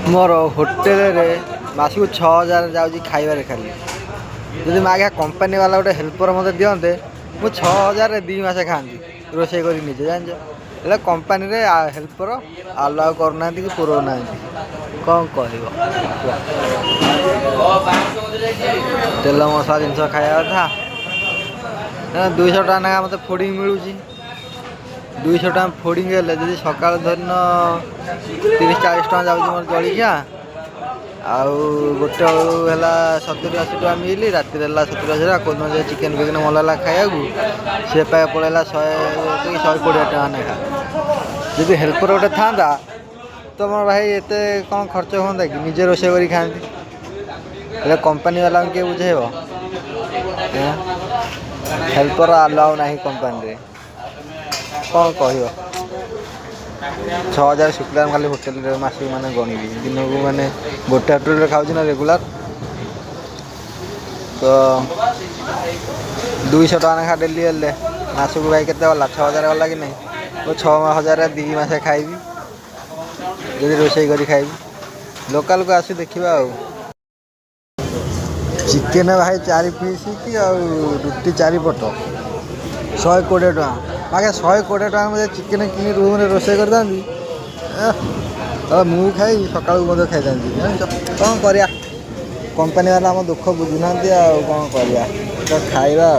मोर hotel रे mask 6000 जाऊँगी खाइबार खाली जदि आज्ञा कंपानी वाला गोटे हेल्पर मत दिंते मुझे 6000 दी मस खाती रोसे कर निजे जान कंपानी रे हेल्पर आलाउ करना कि पुरौना कौन कह तेल मसला जिनस खाया था 200 टका ना मत फोडिंग मिलूँ 200 टका फोडिंग जब सका धरन 30-40 टका जाऊँगी मोर जलिया आउ गोटे है 70-80 टका मिली राति 70-80 टका कौन चिकेन फिकेन मल खाया सी पड़ेगा 100-120 टका ना जब हेल्पर गोटे था तो मोर भाई एत कौन खर्च हाँ कि निजे रोसे कर खाती कंपानी वाला किए बुझेब हेल्पर अलाउ ना कंपानी कौन कह 6000 शुक्ला खाली होटेल मस मैंने गणिबी दिन को मैंने गोटे होटेल खाऊँ ना रेगुलर तो 200 टका ना डेली हेल्ले मसक भाई के 6000 गला कि नहीं तो 6000 दी मस खाइबी जब रोसे कर खाइबी लोकल को आसी देखा चिकेन भाई 4 पीस की रुटी 4 पट 120 टका आगे 120 टका मुझे चिकेन कि रूम रोसे कर मु खाई सका खाई कौन कर कंपानी वाला आम दुख बुझुना कौन कर खाଇବା